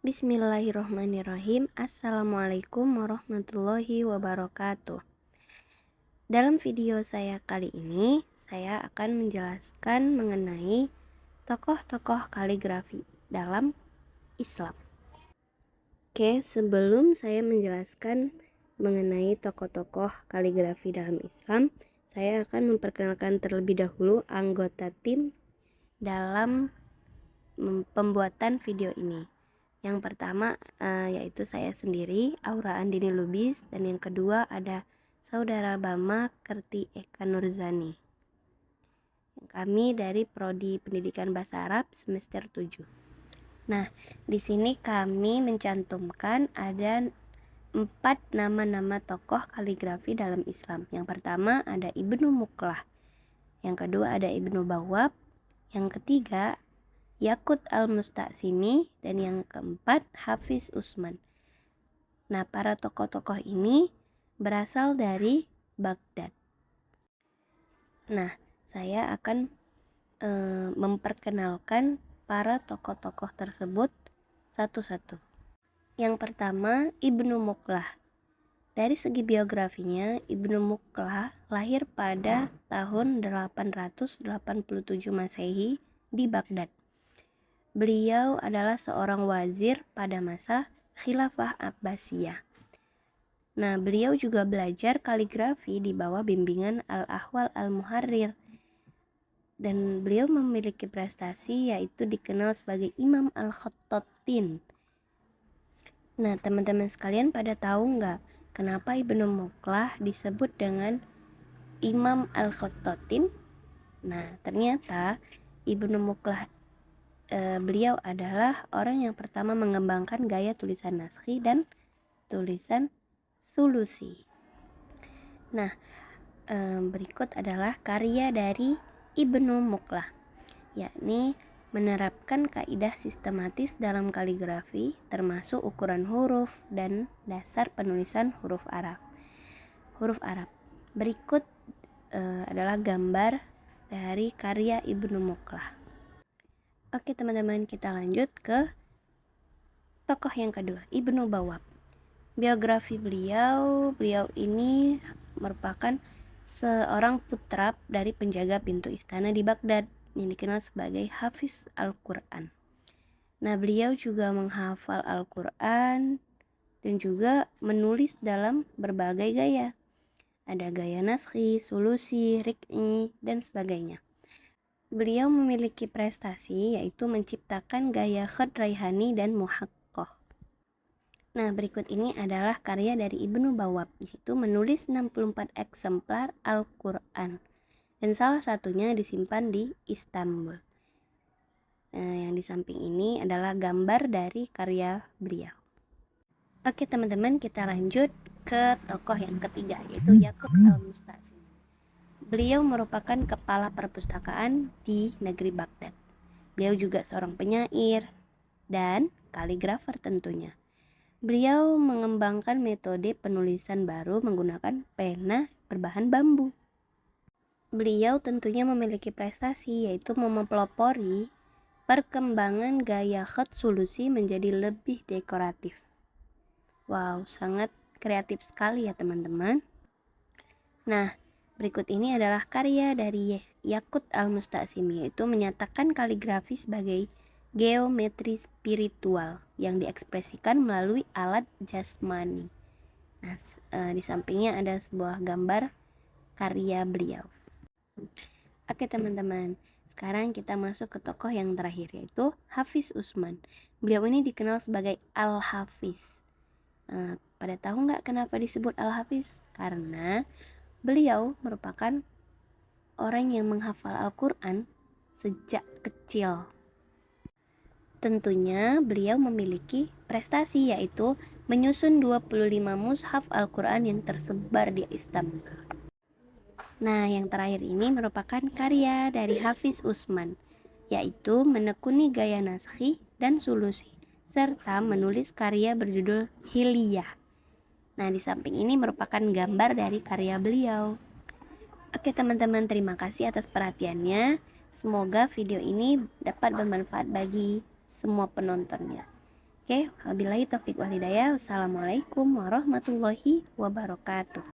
Bismillahirrahmanirrahim. Assalamualaikum warahmatullahi wabarakatuh. Dalam video saya kali ini, saya akan menjelaskan mengenai tokoh-tokoh kaligrafi dalam Islam. Oke, sebelum saya menjelaskan mengenai tokoh-tokoh kaligrafi dalam Islam, saya akan memperkenalkan terlebih dahulu anggota tim dalam pembuatan video ini. Yang pertama yaitu saya sendiri, Aura Andini Lubis, dan yang kedua ada Saudara Bama Kerti Eka Nurzani. Kami dari Prodi Pendidikan Bahasa Arab semester 7. Nah, di sini kami mencantumkan ada 4 nama-nama tokoh kaligrafi dalam Islam. Yang pertama ada Ibnu Muklah, yang kedua ada Ibnu Bawwab, yang ketiga Yaqut al-Musta'simi, dan yang keempat Hafiz Usman. Nah, para tokoh-tokoh ini berasal dari Baghdad. Nah, saya akan memperkenalkan para tokoh-tokoh tersebut satu-satu. Yang pertama, Ibnu Muklah. Dari segi biografinya, Ibnu Muklah lahir pada tahun 887 Masehi di Baghdad. Beliau adalah seorang wazir pada masa Khilafah Abbasiyah. Nah, beliau juga belajar kaligrafi di bawah bimbingan Al-Ahwal Al-Muharrir. Dan beliau memiliki prestasi yaitu dikenal sebagai Imam Al-Khattatin. Nah, teman-teman sekalian pada tahu nggak kenapa Ibnu Muklah disebut dengan Imam Al-Khattatin? Nah, ternyata Ibnu Muklah beliau adalah orang yang pertama mengembangkan gaya tulisan naskhi dan tulisan sulusi. Nah, berikut adalah karya dari Ibnu Muklah, yakni menerapkan kaidah sistematis dalam kaligrafi termasuk ukuran huruf dan dasar penulisan huruf Arab. Berikut adalah gambar dari karya Ibnu Muklah. Oke teman-teman, kita lanjut ke tokoh yang kedua, Ibnu Bawwab. Biografi beliau ini merupakan seorang putra dari penjaga pintu istana di Baghdad yang dikenal sebagai Hafiz Al-Quran. Nah, beliau juga menghafal Al-Quran dan juga menulis dalam berbagai gaya. Ada gaya naskhi, sulusi, rik'i, dan sebagainya. Beliau memiliki prestasi yaitu menciptakan gaya khat raihani dan muhaqqaq. Nah, berikut ini adalah karya dari Ibnu Bawwab, yaitu menulis 64 eksemplar Al-Quran. Dan salah satunya disimpan di Istanbul. Yang di samping ini adalah gambar dari karya beliau. Oke teman-teman, kita lanjut ke tokoh yang ketiga, yaitu Yaqut al-Musta'simi. Beliau merupakan kepala perpustakaan di negeri Baghdad. Beliau juga seorang penyair dan kaligrafer tentunya. Beliau mengembangkan metode penulisan baru menggunakan pena berbahan bambu. Beliau tentunya memiliki prestasi yaitu mempelopori perkembangan gaya khat sulusi menjadi lebih dekoratif. Wow, sangat kreatif sekali ya teman-teman. Nah, berikut ini adalah karya dari Yaqut al-Musta'simi, yaitu menyatakan kaligrafi sebagai geometri spiritual yang diekspresikan melalui alat jasmani. Nah, di sampingnya ada sebuah gambar karya beliau. Oke teman-teman, sekarang kita masuk ke tokoh yang terakhir, yaitu Hafiz Usman. Beliau ini dikenal sebagai Al-Hafiz. Pada tahu nggak kenapa disebut Al-Hafiz? Karena beliau merupakan orang yang menghafal Al-Quran sejak kecil. Tentunya beliau memiliki prestasi yaitu menyusun 25 mushaf Al-Quran yang tersebar di Istanbul. Nah, yang terakhir ini merupakan karya dari Hafiz Usman, yaitu menekuni gaya naskhi dan sulusi, serta menulis karya berjudul Hilyah. Nah, di samping ini merupakan gambar dari karya beliau. Oke teman-teman, terima kasih atas perhatiannya. Semoga video ini dapat bermanfaat bagi semua penontonnya. Oke, wabillahi taufik walhidayah. Wassalamualaikum warahmatullahi wabarakatuh.